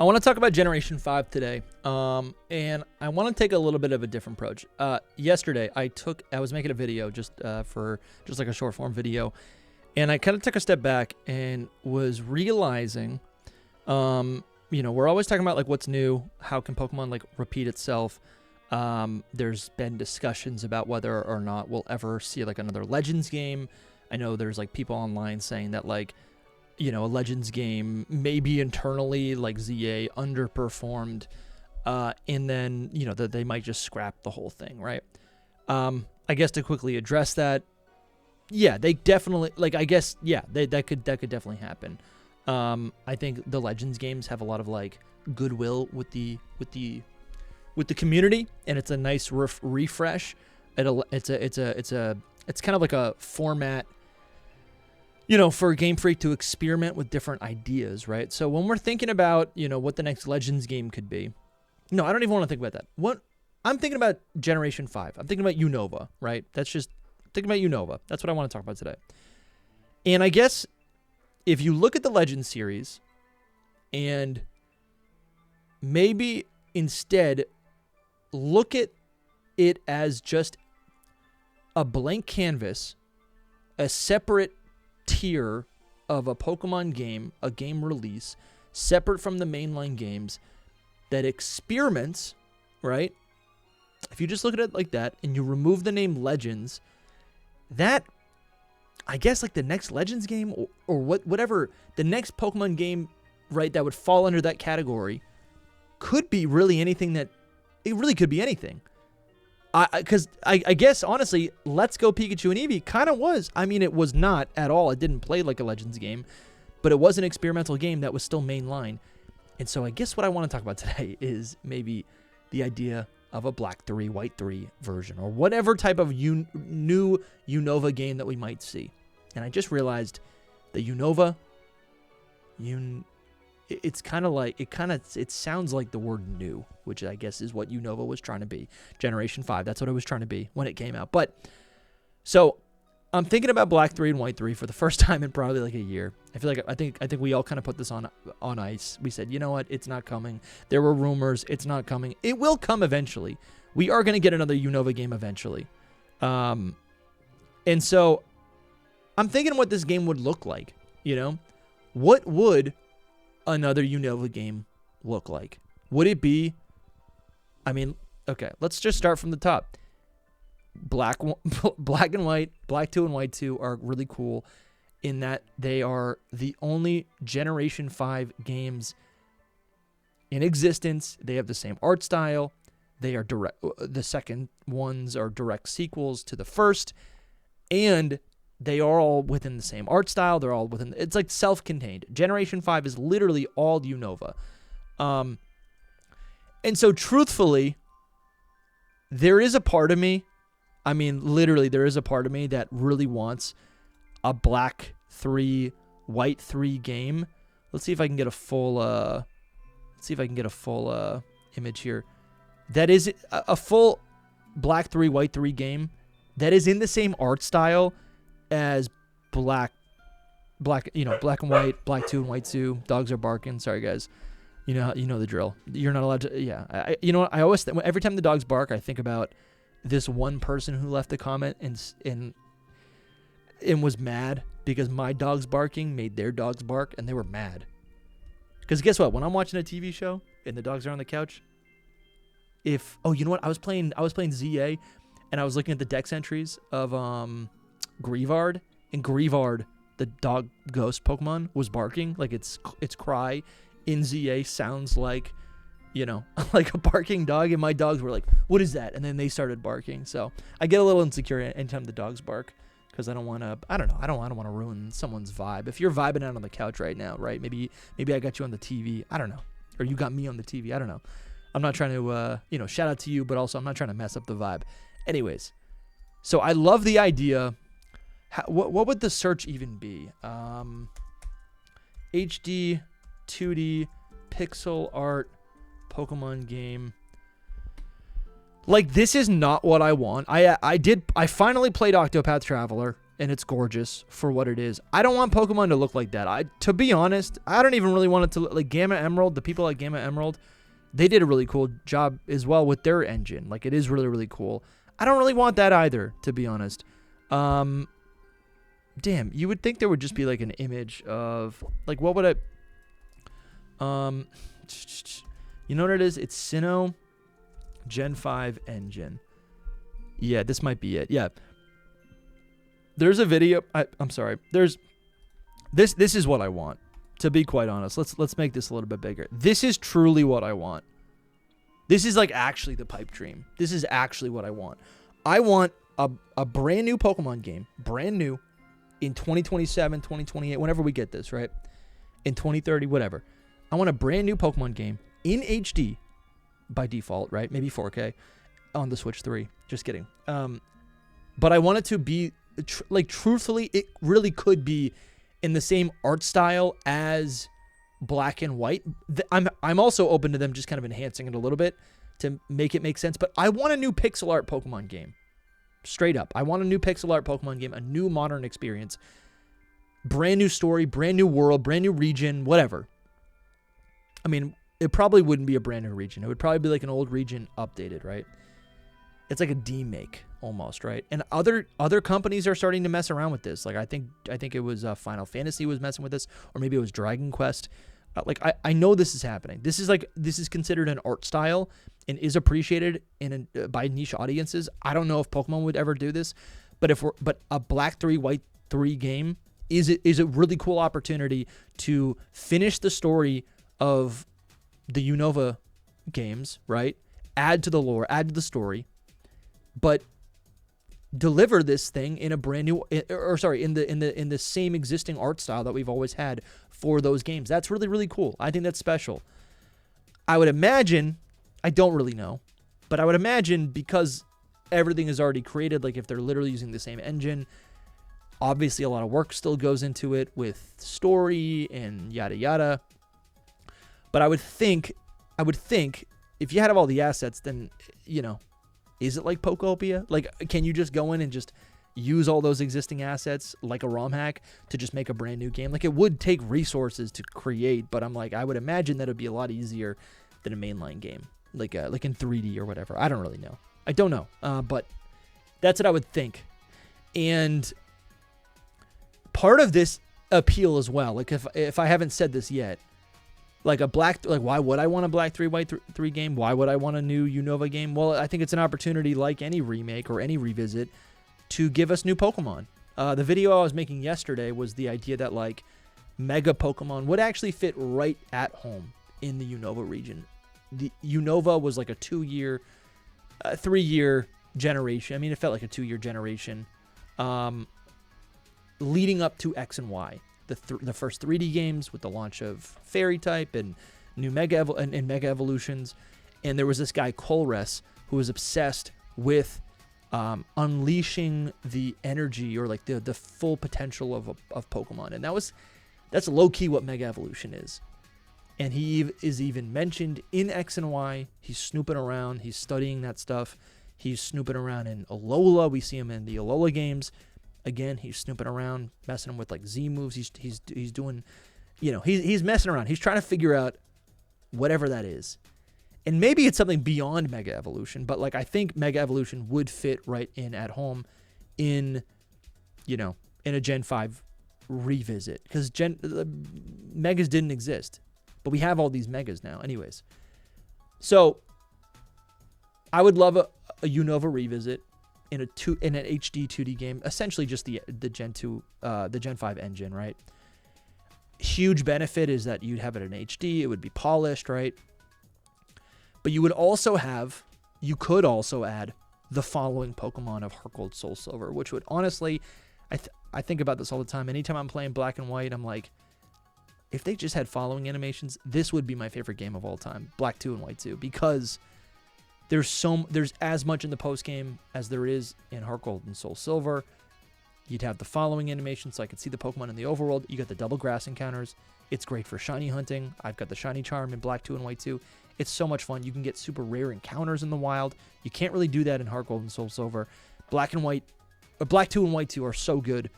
I want to talk about Generation 5 today, and I want to take a little bit of a different approach. Yesterday, I was making a video just like a short form video, and I kind of took a step back and was realizing, we're always talking about like what's new, how can Pokemon like repeat itself. There's been discussions about whether or not we'll ever see like another Legends game. I know there's like people online saying that like, a Legends game maybe internally like ZA underperformed, and then that they might just scrap the whole thing, right? I guess to quickly address that, yeah, they definitely that could definitely happen. I think the Legends games have a lot of like goodwill with the community, and it's a nice refresh. It's kind of like a format, for a Game Freak to experiment with different ideas, right? So when we're thinking about, what the next Legends game could be, no, I don't even want to think about that. What I'm thinking about Generation 5. I'm thinking about Unova, right? Thinking about Unova. That's what I want to talk about today. And I guess if you look at the Legends series and maybe instead look at it as just a blank canvas, a separate tier of a Pokemon game, a game release, separate from the mainline games that experiments, right? If you just look at it like that and you remove the name Legends, that, I guess like the next Legends game or whatever, the next Pokemon game, right, that would fall under that category could be really anything it really could be anything. Because I guess, honestly, Let's Go Pikachu and Eevee kind of was. I mean, it was not at all. It didn't play like a Legends game, but it was an experimental game that was still mainline. And so I guess what I want to talk about today is maybe the idea of a Black 3, White 3 version, or whatever type of new Unova game that we might see. And I just realized that Unova, it's kind of like, it sounds like the word new, which I guess is what Unova was trying to be. Generation 5, that's what it was trying to be when it came out. But, so, I'm thinking about Black 3 and White 3 for the first time in probably like a year. I think we all kind of put this on ice. We said, you know what, it's not coming. There were rumors, it's not coming. It will come eventually. We are going to get another Unova game eventually. And so, I'm thinking what this game would look like, What would another Unova game look like? Would it be, okay, let's just start from the top. Black and White, Black 2 and White 2 are really cool in that they are the only Generation 5 games in existence. They have the same art style. They are the second ones are direct sequels to the first, and they are all within the same art style. They're all within, it's like self-contained. Generation 5 is literally all Unova. And so truthfully, there is a part of me, literally there is a part of me that really wants a Black 3, White 3 game. Let's see if I can get a full, image here. That is a full Black 3, White 3 game that is in the same art style as black and white, Black 2 and White 2. Dogs are barking. Sorry, guys. You know the drill. You're not allowed to. Yeah. I always every time the dogs bark, I think about this one person who left a comment and was mad because my dog's barking made their dogs bark, and they were mad. Because guess what? When I'm watching a TV show and the dogs are on the couch, you know what? I was playing ZA, and I was looking at the dex entries of Greavard, and Greavard, the dog ghost Pokemon, was barking. Like its cry in ZA sounds like, like a barking dog, and my dogs were like, what is that? And then they started barking. So I get a little insecure anytime the dogs bark, because I don't want to ruin someone's vibe. If you're vibing out on the couch right now, right? Maybe I got you on the TV. I don't know. Or you got me on the TV. I don't know. I'm not trying to, shout out to you, but also I'm not trying to mess up the vibe. Anyways, so I love the idea. What would the search even be? HD, 2D, pixel art, Pokemon game. Like, this is not what I want. I finally played Octopath Traveler, and it's gorgeous for what it is. I don't want Pokemon to look like that. To be honest, I don't even really want it to look like Gamma Emerald. The people at Gamma Emerald, they did a really cool job as well with their engine. Like, it is really, really cool. I don't really want that either, to be honest. Damn, you would think there would just be like an image of, like, what would you know what it is? It's Sinnoh Gen 5 engine. Yeah, this might be it. Yeah. There's a video. I'm sorry. There's this is what I want. To be quite honest, let's make this a little bit bigger. This is truly what I want. This is like actually the pipe dream. This is actually what I want. I want a brand new Pokemon game, brand new, in 2027, 2028, whenever we get this, right? In 2030, whatever. I want a brand new Pokemon game in HD by default, right? Maybe 4K on the Switch 3. Just kidding. But I want it to be like, truthfully, it really could be in the same art style as Black and White. I'm also open to them just kind of enhancing it a little bit to make it make sense. But I want a new pixel art Pokemon game. Straight up. I want a new pixel art Pokemon game, a new modern experience. Brand new story, brand new world, brand new region, whatever. I mean, it probably wouldn't be a brand new region. It would probably be like an old region updated, right? It's like a demake almost, right? And other companies are starting to mess around with this. Like, I think it was Final Fantasy was messing with this, or maybe it was Dragon Quest. I know this is happening. This is considered an art style and is appreciated by niche audiences. I don't know if Pokemon would ever do this, but a Black 3 White 3 game is a really cool opportunity to finish the story of the Unova games, right? Add to the lore, add to the story, but deliver this thing in a brand new, in the same existing art style that we've always had for those games. That's really, really cool. I think that's special. I would imagine, I don't really know, but I would imagine because everything is already created, like if they're literally using the same engine, obviously a lot of work still goes into it with story and yada yada. But I would think if you had all the assets, then, is it like Pokopia? Like, can you just go in and just use all those existing assets like a ROM hack to just make a brand new game? Like, it would take resources to create, but I'm like, I would imagine that it'd be a lot easier than a mainline game, like in 3D or whatever. I don't really know. I don't know, but that's what I would think. And part of this appeal as well, like if I haven't said this yet, why would I want a Black 3 White 3 game? Why would I want a new Unova game? Well, I think it's an opportunity, like any remake or any revisit, to give us new Pokemon. The video I was making yesterday was the idea that, like, Mega Pokemon would actually fit right at home in the Unova region. The Unova was like a 3-year generation. I mean, it felt like a 2-year generation leading up to X and Y. The first 3D games with the launch of Fairy type and new Mega Evolutions. And there was this guy, Colress, who was obsessed with unleashing the energy or like the full potential of Pokemon. And that's low-key what Mega Evolution is. And he is even mentioned in X and Y. He's snooping around. He's studying that stuff. He's snooping around in Alola. We see him in the Alola games. Again, he's snooping around, messing with like Z moves. He's doing, he's messing around. He's trying to figure out whatever that is. And maybe it's something beyond Mega Evolution, but like I think Mega Evolution would fit right in at home in a Gen 5 revisit, because Megas didn't exist, but we have all these Megas now anyways. So I would love a Unova revisit in an HD 2D game, essentially just the Gen 5 engine, right? Huge benefit is that you'd have it in HD, it would be polished, right? But you could also add the following Pokemon of Heart Gold, Soul Silver, which would honestly, I think about this all the time. Anytime I'm playing Black and White, I'm like, if they just had following animations, this would be my favorite game of all time, Black 2 and White 2, because there's as much in the post game as there is in Heart Gold and Soul Silver. You'd have the following animation, so I could see the Pokemon in the overworld. You got the double grass encounters. It's great for shiny hunting. I've got the shiny charm in Black 2 and White 2. It's so much fun. You can get super rare encounters in the wild. You can't really do that in Heart Gold and Soul Silver. Black and White Black 2 and White 2 are so good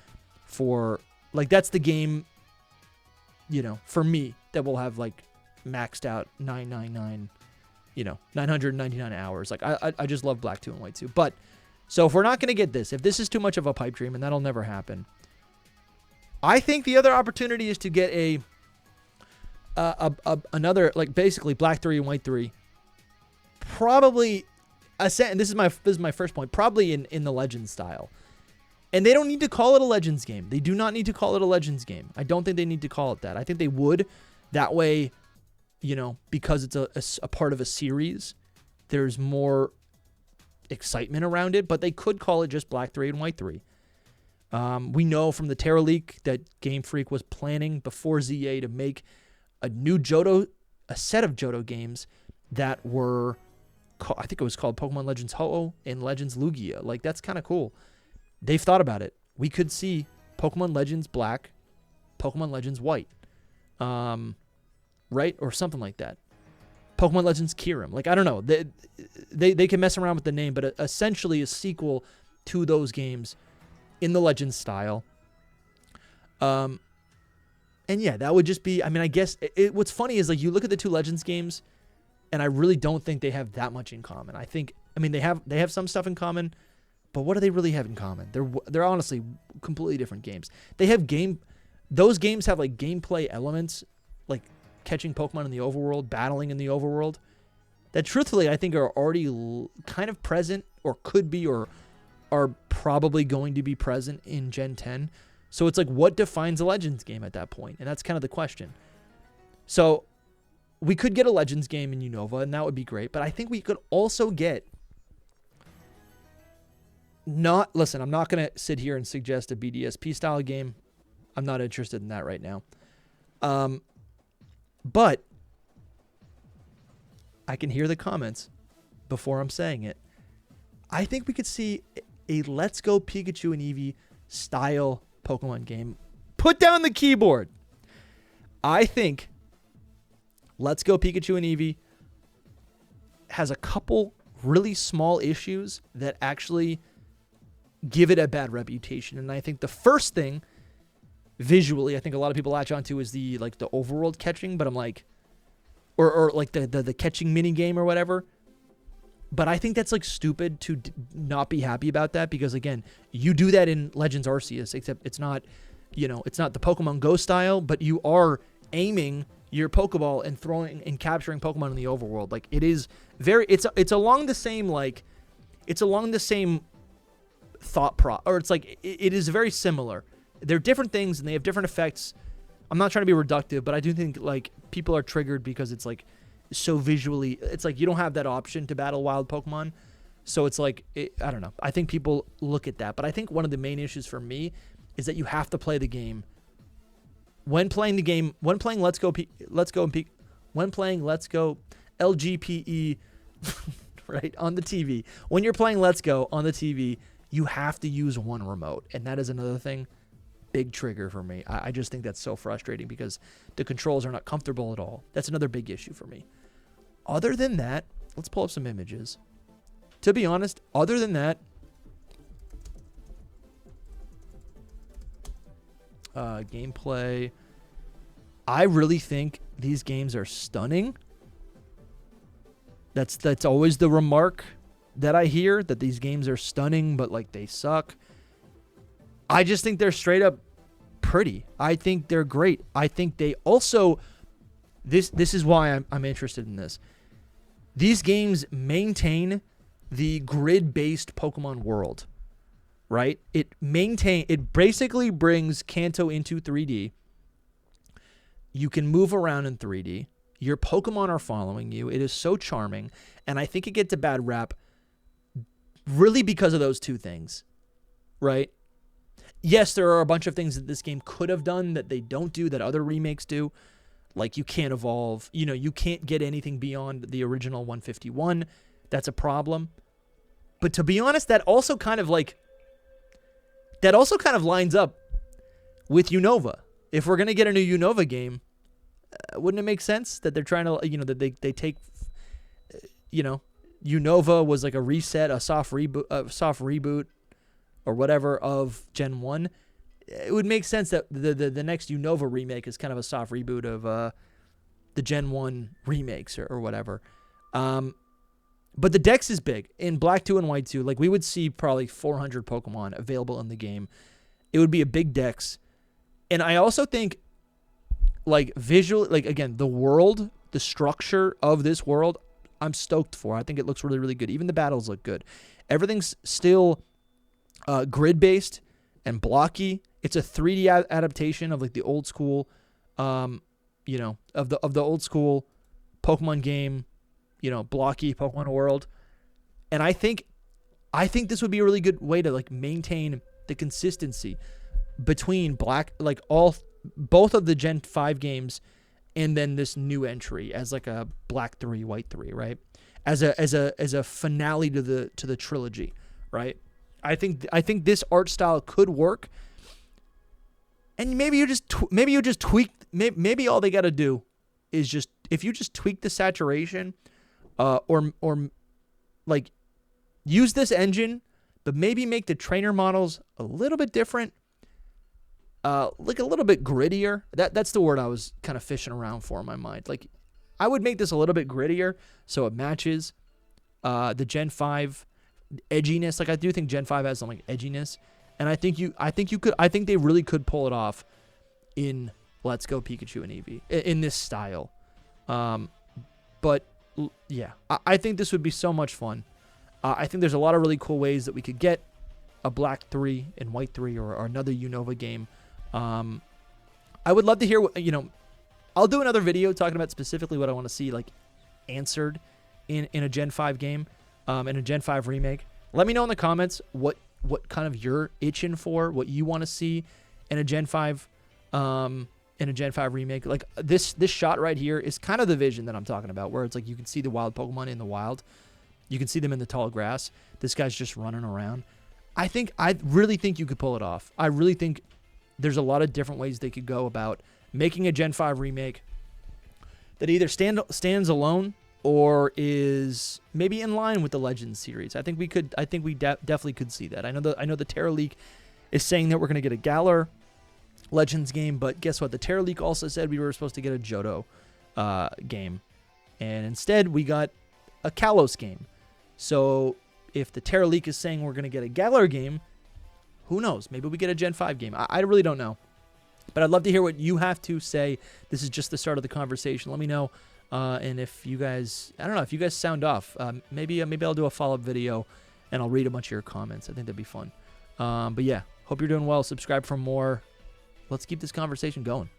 for, like, that's the game, for me, that will have, like, maxed out 999, 999 hours. Like, I just love Black 2 and White 2. But, so if we're not going to get this, if this is too much of a pipe dream, and that'll never happen, I think the other opportunity is to get another, like, basically Black 3 and White 3. Probably, and this is my first point, probably in the Legends style. And they don't need to call it a Legends game. They do not need to call it a Legends game. I don't think they need to call it that. I think they would. That way, because it's a part of a series, there's more excitement around it. But they could call it just Black 3 and White 3. We know from the Terra leak that Game Freak was planning before ZA to make a set of Johto games that were, I think it was called Pokemon Legends Ho-Oh and Legends Lugia. Like, that's kind of cool. They've thought about it. We could see Pokemon Legends Black, Pokemon Legends White, right? Or something like that. Pokemon Legends Kyurem. Like, I don't know. They can mess around with the name, but essentially a sequel to those games in the Legends style. And yeah, that would just be, I mean, I guess what's funny is, like, you look at the two Legends games, and I really don't think they have that much in common. They have some stuff in common, but what do they really have in common? They're honestly completely different games. Those games have, like, gameplay elements, like catching Pokemon in the overworld, battling in the overworld, that truthfully I think are already kind of present, or could be, or are probably going to be present in Gen 10. So it's like, what defines a Legends game at that point? And that's kind of the question. So we could get a Legends game in Unova, and that would be great. But I think we could also get I'm not going to sit here and suggest a BDSP style game. I'm not interested in that right now. But I can hear the comments before I'm saying it. I think we could see a Let's Go Pikachu and Eevee style Pokemon game. Put down the keyboard. I think Let's Go Pikachu and Eevee has a couple really small issues that actually give it a bad reputation. And I think the first thing, visually, I think a lot of people latch onto is the overworld catching, but I'm like, or like the catching mini game or whatever. But I think that's, like, stupid to not be happy about that, because, again, you do that in Legends Arceus, except it's not, it's not the Pokemon Go style, but you are aiming your Pokeball and throwing and capturing Pokemon in the overworld. Like, it is it's along the same, like, it's along the same or it's like, it is very similar. They're different things and they have different effects. I'm not trying to be reductive, but I do think, like, people are triggered because it's, like, so visually, it's like you don't have that option to battle wild Pokemon. So it's like, I don't know. I think people look at that, but I think one of the main issues for me is that you have to play the game. When playing Let's Go LGPE, right, on the TV, when you're playing Let's Go on the TV, you have to use one remote. And that is another thing, big trigger for me. I just think that's so frustrating because the controls are not comfortable at all. That's another big issue for me. Other than that, let's pull up some images. To be honest, other than that, gameplay, I really think these games are stunning. That's always the remark that I hear, that these games are stunning, but, like, they suck. I just think they're straight up pretty. I think they're great. I think they also, this is why I'm interested in this. These games maintain the grid-based Pokemon world, right? It basically brings Kanto into 3D. You can move around in 3D. Your Pokemon are following you. It is so charming, and I think it gets a bad rap really because of those two things, right? Yes, there are a bunch of things that this game could have done that they don't do, that other remakes do. Like, you can't evolve. You can't get anything beyond the original 151. That's a problem. But to be honest, that also kind of lines up with Unova. If we're going to get a new Unova game, wouldn't it make sense that they're trying to, that they take, Unova was like a reset, a soft reboot or whatever of Gen 1, it would make sense that the next Unova remake is kind of a soft reboot of the Gen 1 remakes or whatever. But the dex is big. In Black 2 and White 2, like we would see probably 400 Pokemon available in the game. It would be a big dex. And I also think, like, visually, like, again, the world, the structure of this world, I'm stoked for. I think it looks really, really good. Even the battles look good. Everything's still grid-based and blocky. It's a 3D adaptation of, like, the old school, you know, of the old school Pokemon game, you know, blocky Pokemon world. And I think this would be a really good way to, like, maintain the consistency between both of the Gen 5 games and then this new entry as like a Black 3, White 3, right? As a finale to the trilogy, right? I think this art style could work. And maybe you just tweak. Maybe all they got to do is just, if you just tweak the saturation, or like use this engine, but maybe make the trainer models a little bit different, like a little bit grittier. That's the word I was kind of fishing around for in my mind. Like, I would make this a little bit grittier so it matches the Gen 5 edginess. Like, I do think Gen 5 has some like edginess, and I think they really could pull it off in Let's Go Pikachu and Eevee in this style. But yeah, I think this would be so much fun. I think there's a lot of really cool ways that we could get a Black 3 and White 3 or another Unova game. I would love to hear what, you know, I'll do another video talking about specifically what I want to see, like, answered in a Gen 5 game, in a Gen 5 remake. Let me know in the comments what kind of you're itching for, what you want to see in a Gen 5 remake. Like, this shot right here is kind of the vision that I'm talking about, where it's like you can see the wild Pokemon in the wild. You can see them in the tall grass. This guy's just running around. I really think you could pull it off. I really think there's a lot of different ways they could go about making a Gen 5 remake that either stands alone or is maybe in line with the Legends series. I think we definitely could see that. I know the Terra Leak is saying that we're going to get a Galar Legends game, but guess what? The Terra Leak also said we were supposed to get a Johto game, and instead we got a Kalos game. So if the Terra Leak is saying we're going to get a Galar game, who knows? Maybe we get a Gen 5 game. I really don't know. But I'd love to hear what you have to say. This is just the start of the conversation. Let me know. And if you guys, I don't know, if you guys sound off, maybe I'll do a follow-up video and I'll read a bunch of your comments. I think that'd be fun. But yeah, hope you're doing well. Subscribe for more. Let's keep this conversation going.